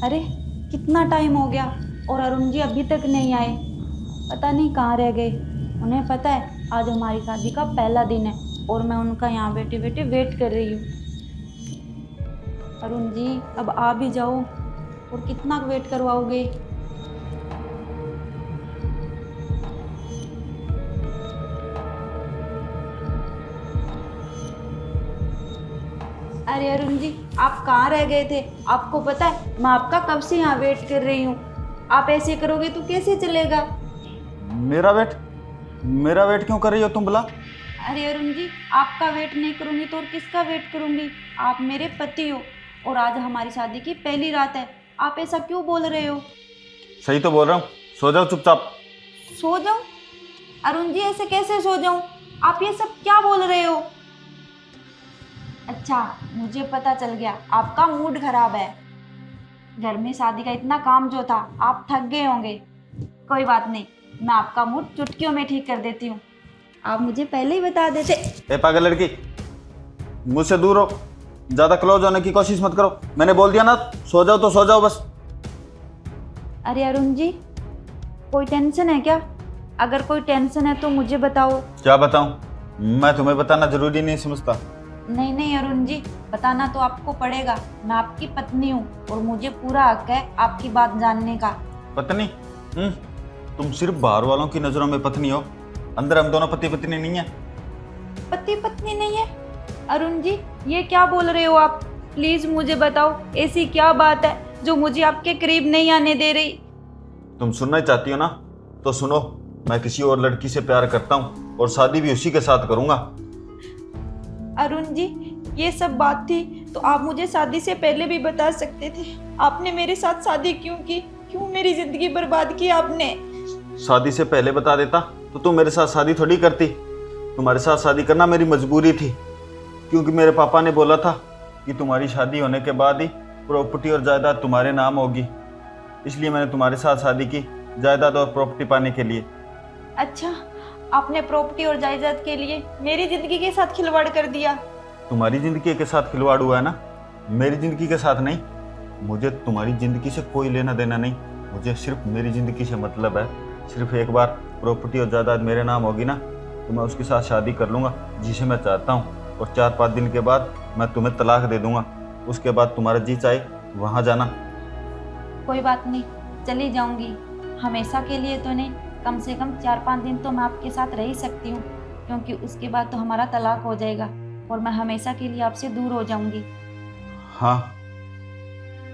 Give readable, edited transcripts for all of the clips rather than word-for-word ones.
अरे कितना टाइम हो गया और अरुण जी अभी तक नहीं आए। पता नहीं कहाँ रह गए। उन्हें पता है आज हमारी शादी का पहला दिन है और मैं उनका यहाँ बैठे बैठे वेट कर रही हूँ। अरुण जी अब आ भी जाओ, और कितना वेट करवाओगे। अरे अरुण जी, आप कहाँ रह गए थे? आपको पता है मैं आपका कब से यहाँ वेट कर रही हूँ। आप ऐसे करोगे तो कैसे चलेगा। मेरा वेट मेरा वेट क्यों कर रही हो तुम भला? अरे अरुण जी, आपका वेट नहीं करूंगी तो और किसका वेट करूंगी। आप मेरे पति हो और आज हमारी शादी की पहली रात है। आप ऐसा क्यों बोल रहे हो। सही तो बोल रहा हूँ। सो जाओ चुपचाप। सो जाऊं? अरुण जी ऐसे कैसे सो जाऊं। आप ये सब क्या बोल रहे हो। अच्छा, मुझे पता चल गया आपका मूड खराब है। घर में शादी का इतना काम जो था, आप थक गए होंगे। कोई बात नहीं, मैं आपका मूड चुटकियों में ठीक कर देती हूँ। आप मुझे पहले ही बता देते। ए पागल लड़की, मुझसे दूर हो। ज्यादा क्लोज होने की कोशिश मत करो। मैंने बोल दिया ना, सो जाओ तो सो जाओ बस। अरे अरुण जी, कोई टेंशन है क्या? अगर कोई टेंशन है तो मुझे बताओ। क्या बताऊं? मैं तुम्हें बताना जरूरी नहीं समझता। नहीं नहीं अरुण जी, बताना तो आपको पड़ेगा। मैं आपकी पत्नी हूँ और मुझे पूरा हक है आपकी बात जानने का। पत्नी? तुम सिर्फ बाहर वालों की नजरों में पत्नी हो। अंदर हम दोनों पति पत्नी नहीं है। पति पत्नी नहीं है? अरुण जी ये क्या बोल रहे हो आप। प्लीज मुझे बताओ, ऐसी क्या बात है जो मुझे आपके करीब नहीं आने दे रही। तुम सुनना ही चाहती हो ना, तो सुनो। मैं किसी और लड़की से प्यार करता हूँ और शादी भी उसी के साथ करूंगा। अरुण जी ये सब बात थी तो आप मुझे शादी से पहले भी बता सकते थे। आपने मेरे साथ शादी क्यों की? क्यों मेरी जिंदगी बर्बाद की आपने। शादी से पहले बता देता तो तुम मेरे साथ शादी थोड़ी करती। तुम्हारे साथ शादी करना मेरी मजबूरी थी, क्योंकि मेरे पापा ने बोला था कि तुम्हारी शादी होने के बाद ही प्रॉपर्टी और जायदाद तुम्हारे नाम होगी। इसलिए मैंने तुम्हारे साथ शादी की, जायदाद और प्रॉपर्टी पाने के लिए। अच्छा, आपने प्रॉपर्टी और जायदाद के लिए मेरी जिंदगी के साथ खिलवाड़ कर दिया। तुम्हारी जिंदगी के साथ खिलवाड़ हुआ है ना, मेरी जिंदगी के साथ नहीं। मुझे तुम्हारी जिंदगी से कोई लेना देना नहीं। मुझे सिर्फ मेरी जिंदगी से मतलब है। सिर्फ एक बार प्रॉपर्टी और जायदाद मेरे नाम होगी ना, तो मैं उसके साथ शादी कर लूँगा जिसे मैं चाहता हूँ, और 4-5 दिन के बाद मैं तुम्हें तलाक दे दूँगा। उसके बाद तुम्हारा जी चाहे वहाँ जाना। कोई बात नहीं, चली जाऊंगी। हमेशा के लिए तो नहीं, कम से कम 4-5 दिन तो मैं आपके साथ रह ही सकती हूँ, क्योंकि उसके बाद तो हमारा तलाक हो जाएगा और मैं हमेशा के लिए आपसे दूर हो जाऊंगी। हाँ,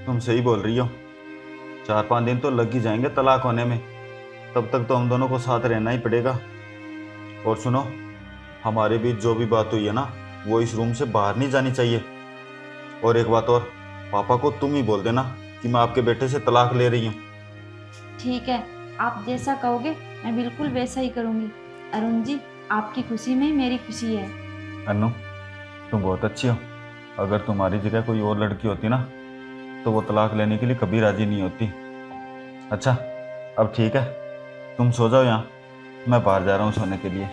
तुम सही बोल रही हो। 4-5 दिन तो लग ही जाएंगे तलाक होने में। तब तक तो हम दोनों को साथ रहना ही पड़ेगा। और सुनो, हमारे बीच जो भी बात हुई है ना, वो इस रूम से बाहर नहीं जानी चाहिए। और एक बात और, पापा को तुम ही बोल देना कि मैं आपके बेटे से तलाक ले रही हूँ। ठीक है, आप जैसा कहोगे मैं बिल्कुल वैसा ही करूंगी। अरुण जी, आपकी खुशी में ही मेरी खुशी है। अनु, तुम बहुत अच्छी हो। अगर तुम्हारी जगह कोई और लड़की होती ना, तो वो तलाक लेने के लिए कभी राजी नहीं होती। अच्छा, अब ठीक है, तुम सो जाओ यहाँ। मैं बाहर जा रहा हूँ सोने के लिए।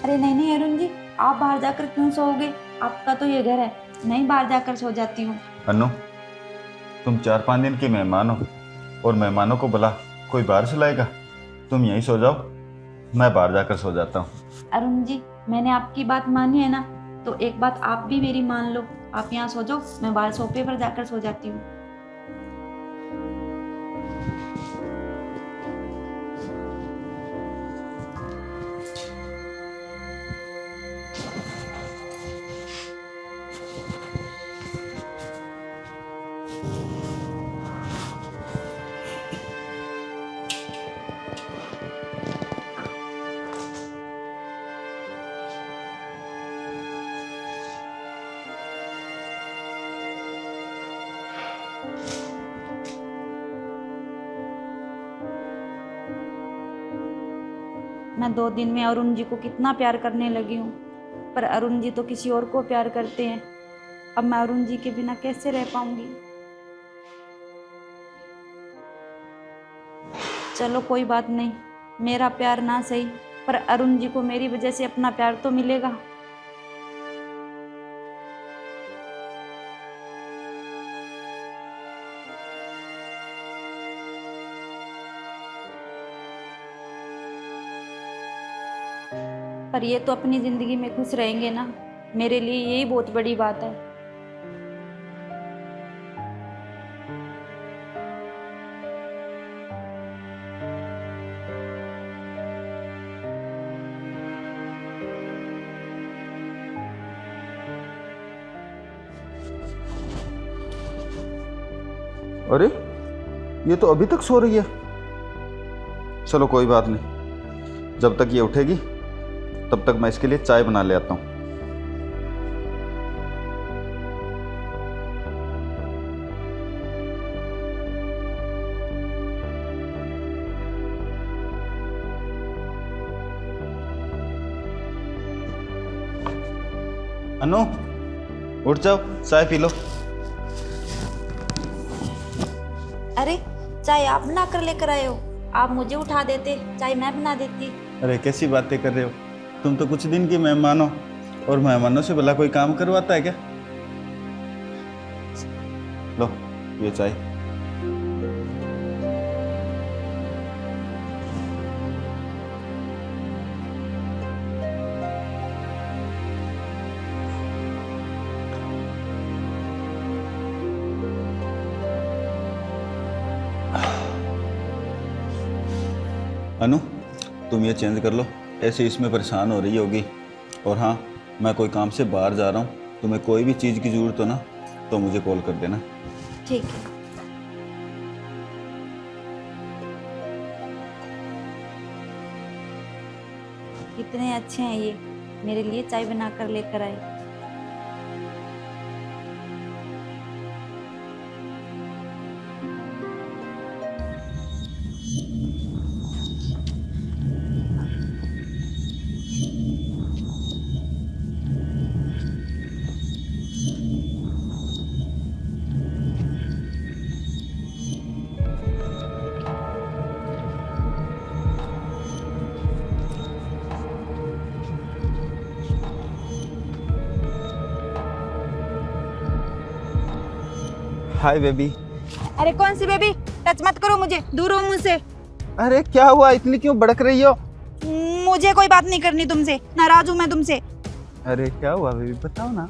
अरे नहीं नहीं अरुण जी, आप बाहर जाकर क्यों सोओगे। आपका तो ये घर है, मैं ही बाहर जाकर सो जाती हूँ। अनु, तुम 4-5 दिन की मेहमान हो, और मेहमानों को भला कोई बाहर सुलाएगा? तुम यहीं सो जाओ, मैं बाहर जाकर सो जाता हूँ। अरुण जी, मैंने आपकी बात मानी है ना, तो एक बात आप भी मेरी मान लो। आप यहाँ सो जाओ, मैं बाहर सोफे पर जाकर सो जाती हूँ। मैं 2 दिन में अरुण जी को कितना प्यार करने लगी हूँ, पर अरुण जी तो किसी और को प्यार करते हैं। अब मैं अरुण जी के बिना कैसे रह पाऊंगी। चलो कोई बात नहीं, मेरा प्यार ना सही, पर अरुण जी को मेरी वजह से अपना प्यार तो मिलेगा। पर ये तो अपनी ज़िंदगी में खुश रहेंगे ना, मेरे लिए यही बहुत बड़ी बात है। अरे ये तो अभी तक सो रही है। चलो कोई बात नहीं, जब तक ये उठेगी तब तक मैं इसके लिए चाय बना ले आता हूँ। अनु, उठ जाओ, चाय पी लो। अरे चाय आप बना कर लेकर आए हो, आप मुझे उठा देते, चाय मैं बना देती। अरे कैसी बातें कर रहे हो, तुम तो कुछ दिन की मेहमान हो, और मेहमानों से भला कोई काम करवाता है क्या? लो ये चाय। अनु, तुम ये चेंज कर लो, ऐसे इसमें परेशान हो रही होगी। और हाँ, मैं कोई काम से बाहर जा रहा हूँ, तुम्हें कोई भी चीज़ की ज़रूरत हो ना तो मुझे कॉल कर देना। ठीक है। कितने अच्छे हैं ये, मेरे लिए चाय बना कर लेकर आए। Hi baby. अरे कौन सी बेबी, टच मत करो मुझे, दूर हो मुझसे। अरे क्या हुआ, इतनी क्यों भड़क रही हो? मुझे कोई बात नहीं करनी तुमसे, नाराज हूँ मैं तुमसे। अरे क्या हुआ बेबी, बताओ ना।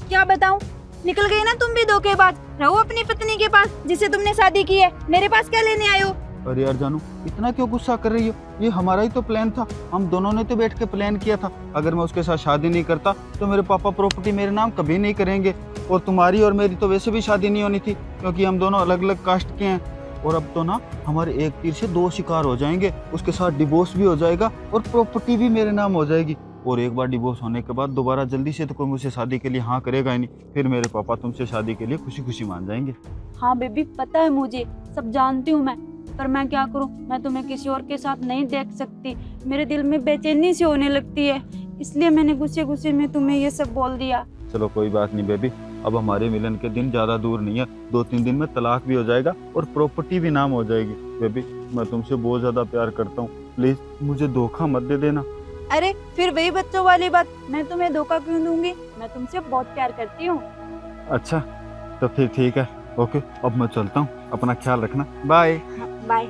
क्या बताऊं, निकल गई ना तुम भी धोखेबाज। रहो अपनी पत्नी के पास जिससे तुमने शादी की है, मेरे पास क्या लेने आए हो? अरे यार जानू, इतना क्यों गुस्सा कर रही हो? ये हमारा ही तो प्लान था, हम दोनों ने तो बैठ के प्लान किया था। अगर मैं उसके साथ शादी नहीं करता तो मेरे पापा प्रॉपर्टी मेरे नाम कभी नहीं करेंगे, और तुम्हारी और मेरी तो वैसे भी शादी नहीं होनी थी क्योंकि हम दोनों अलग अलग कास्ट के हैं। और अब तो ना हमारे एक तीर से दो शिकार हो जाएंगे, उसके साथ डिवोर्स भी हो जाएगा और प्रॉपर्टी भी मेरे नाम हो जाएगी। और एक बार डिवोर्स होने के बाद दोबारा जल्दी से तो कोई मुझसे शादी के लिए हाँ करेगा ही नहीं, फिर मेरे पापा तुमसे शादी के लिए खुशी खुशी मान जाएंगे। हाँ बेबी, पता है मुझे, सब जानती हूँ मैं, पर मैं क्या करूँ, मैं तुम्हें किसी और के साथ नहीं देख सकती। मेरे दिल में बेचैनी सी होने लगती है, इसलिए मैंने गुस्से गुस्से में तुम्हें ये सब बोल दिया। चलो कोई बात नहीं बेबी, अब हमारे मिलन के दिन ज़्यादा दूर नहीं है, 2-3 दिन में तलाक भी हो जाएगा और प्रॉपर्टी भी नाम हो जाएगी। बेबी मैं तुमसे बहुत ज़्यादा प्यार करता हूँ, प्लीज़ मुझे धोखा मत दे देना। अरे फिर वही बच्चों वाली बात, मैं तुम्हें धोखा क्यों दूंगी, मैं तुमसे बहुत प्यार करती हूँ। अच्छा तो फिर ठीक है, ओके अब मैं चलता हूँ, अपना ख्याल रखना, बाय। बाय।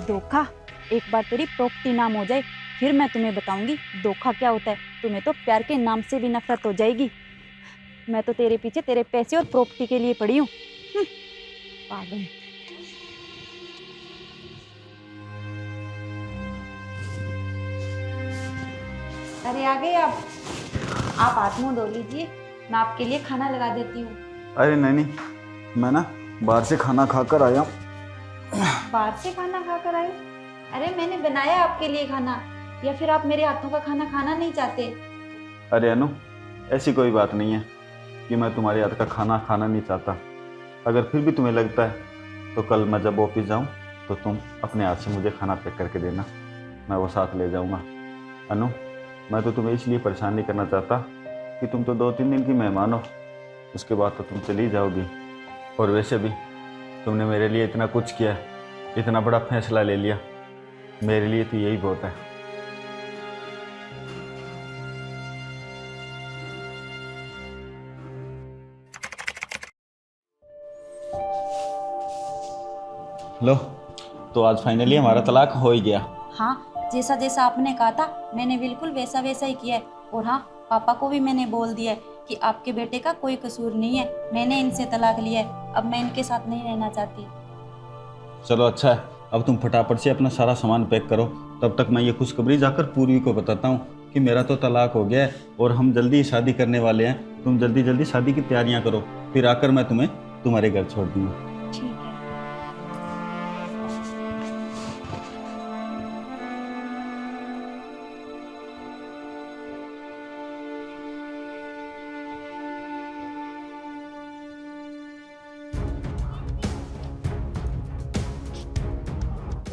धोखा, एक बार तेरी प्रॉपर्टी नाम हो जाए फिर मैं तुम्हें बताऊंगी धोखा क्या होता है। तुम्हें तो प्यार के नाम से भी नफरत हो जाएगी। मैं तो तेरे पीछे तेरे पैसे और प्रॉपर्टी के लिए पड़ी हूँ। पागल। अरे आ गए आप हाथ मुंह धो लीजिए, मैं आपके लिए खाना लगा देती हूँ। अरे नहीं, मैं ना बाहर से खाना खाकर आया हूँ। बाहर से खाना खाकर आए? अरे मैंने बनाया आपके लिए खाना, या फिर आप मेरे हाथों का खाना खाना नहीं चाहते? अरे अनु, ऐसी कोई बात नहीं है कि मैं तुम्हारे हाथ का खाना खाना नहीं चाहता। अगर फिर भी तुम्हें लगता है तो कल मैं जब ऑफिस जाऊँ तो तुम अपने हाथ से मुझे खाना पैक करके देना, मैं वो साथ ले जाऊँगा। अनु, मैं तो तुम्हें इसलिए परेशान नहीं करना चाहता कि तुम तो 2-3 दिन की मेहमान हो, उसके बाद तो तुम चली जाओगी। और वैसे भी तुमने मेरे लिए इतना कुछ किया, इतना बड़ा फैसला ले लिया, मेरे लिए तो यही बहुत है। लो, तो आज फाइनली हमारा तलाक हो ही गया। हाँ, जैसा जैसा आपने कहा था मैंने बिल्कुल वैसा वैसा ही किया है। और हाँ, पापा को भी मैंने बोल दिया है कि आपके बेटे का कोई कसूर नहीं है, मैंने इनसे तलाक लिया है, अब मैं इनके साथ नहीं रहना चाहती। चलो अच्छा है, अब तुम फटाफट से अपना सारा सामान पैक करो, तब तक मैं ये खुशखबरी जाकर पूर्वी को बताता हूँ कि मेरा तो तलाक हो गया है और हम जल्दी ही शादी करने वाले हैं। तुम जल्दी जल्दी शादी की तैयारियां करो, फिर आकर मैं तुम्हें तुम्हारे घर छोड़ दूँगा। ठीक है।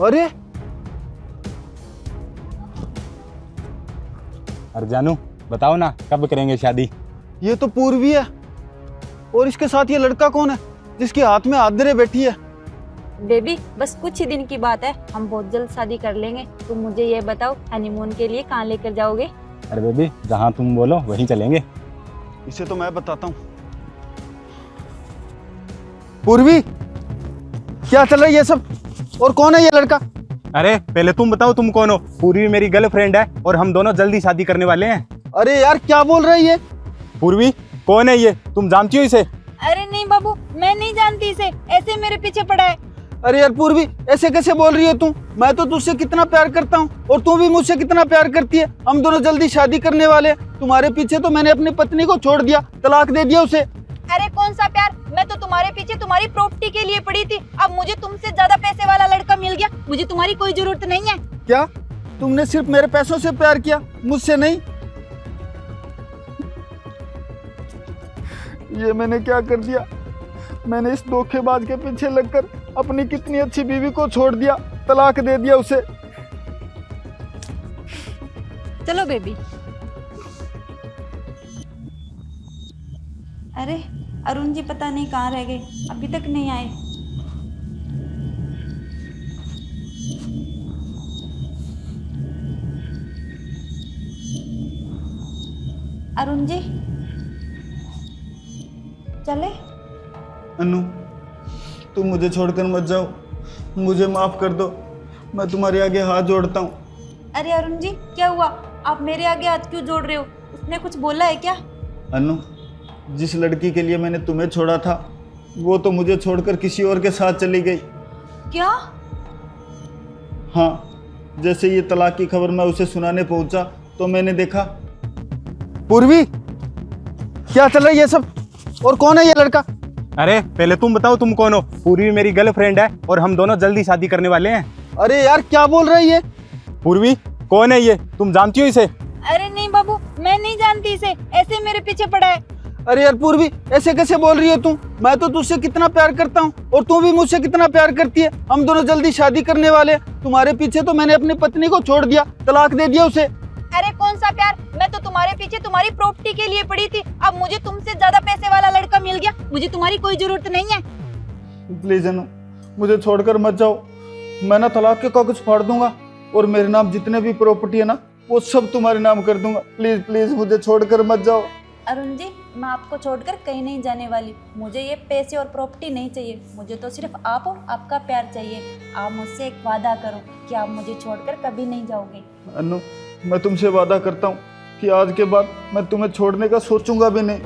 अरे अरे जानू, बताओ ना कब करेंगे शादी? ये तो पूर्वी है, और इसके साथ ये लड़का कौन है जिसके हाथ में आदरे बैठी है? बेबी, बस कुछ ही दिन की बात है, हम बहुत जल्द शादी कर लेंगे। तुम मुझे ये बताओ, हनीमून के लिए कहाँ लेकर जाओगे? अरे बेबी, जहाँ तुम बोलो वहीं चलेंगे। इसे तो मैं बताता हूँ। पूर्वी, क्या चल रहा है ये सब, और कौन है ये लड़का? अरे पहले तुम बताओ तुम कौन हो? पूर्वी मेरी गर्लफ्रेंड है और हम दोनों जल्दी शादी करने वाले हैं। अरे यार, क्या बोल रहा है ये? पूर्वी कौन है ये? तुम जानती हो इसे? अरे नहीं बाबू, मैं नहीं जानती इसे, ऐसे मेरे पीछे पड़ा है। अरे यार पूर्वी, ऐसे कैसे बोल रही है तू? मैं तो तुझसे कितना प्यार करता हूँ और तू भी मुझसे कितना प्यार करती है। हम दोनों जल्दी शादी करने वाले हैं। तुम्हारे पीछे तो मैंने अपनी पत्नी को छोड़ दिया, तलाक दे दिया उसे। अरे कौन सा प्यार, मैं तो तुम्हारे पीछे तुम्हारी प्रॉपर्टी के लिए पड़ी थी। अब मुझे तुमसे ज्यादा पैसे वाला लड़का मिल गया, मुझे तुम्हारी कोई जरूरत नहीं है। क्या तुमने सिर्फ मेरे पैसों से प्यार किया, मुझसे नहीं? ये मैंने क्या कर दिया? मैंने इस धोखेबाज के पीछे लगकर अपनी कितनी अच्छी बीवी को छोड़ दिया, तलाक दे दिया उसे। चलो बेबी। अरे अरुण जी पता नहीं कहाँ रह गए, अभी तक नहीं आए। अरुण जी चले? अनु, तुम मुझे छोड़कर मत जाओ, मुझे माफ कर दो, मैं तुम्हारे आगे हाथ जोड़ता हूँ। अरे अरुण जी, क्या हुआ? आप मेरे आगे हाथ क्यों जोड़ रहे हो? उसने कुछ बोला है क्या? अनु, जिस लड़की के लिए मैंने तुम्हें छोड़ा था वो तो मुझे छोड़कर किसी और के साथ चली गई। क्या? हाँ, जैसे ये तलाक की खबर मैं उसे सुनाने पहुंचा तो मैंने देखा। पूर्वी, क्या चल रहा है ये सब, और कौन है ये लड़का? अरे पहले तुम बताओ तुम कौन हो? पूर्वी मेरी गर्लफ्रेंड है और हम दोनों जल्दी शादी करने वाले हैं। अरे यार, क्या बोल रहा है ये? पूर्वी कौन है ये? तुम जानती हो इसे? अरे नहीं बाबू, मैं नहीं जानती इसे, ऐसे मेरे पीछे पड़ा है। अरे यार पूर्वी, ऐसे कैसे बोल रही हो तू? मैं तो तुझसे कितना प्यार करता हूँ और तू भी मुझसे कितना प्यार करती है। हम दोनों जल्दी शादी करने वाले हैं। तुम्हारे पीछे तो मैंने अपनी पत्नी को छोड़ दिया, तलाक दे दिया उसे। अरे कौन सा प्यार, मैं तो तुम्हारे पीछे तुम्हारी प्रॉपर्टी के लिए पड़ी थी। अब मुझे तुमसे ज्यादा पैसे वाला लड़का मिल गया, मुझे तुम्हारी कोई जरूरत नहीं है। प्लीज अनु, मुझे छोड़कर मत जाओ। मैं ना तलाक के कागज फाड़ दूंगा और मेरे नाम जितने भी प्रॉपर्टी है ना वो सब तुम्हारे नाम कर दूंगा। प्लीज प्लीज मुझे छोड़कर मत जाओ। अरुण जी, मैं आपको छोड़कर कहीं नहीं जाने वाली। मुझे ये पैसे और प्रॉपर्टी नहीं चाहिए, मुझे तो सिर्फ आप और आपका प्यार चाहिए। आप मुझसे एक वादा करो कि आप मुझे छोड़कर कभी नहीं जाओगे। अनु, मैं तुमसे वादा करता हूँ कि आज के बाद मैं तुम्हें छोड़ने का सोचूंगा भी नहीं।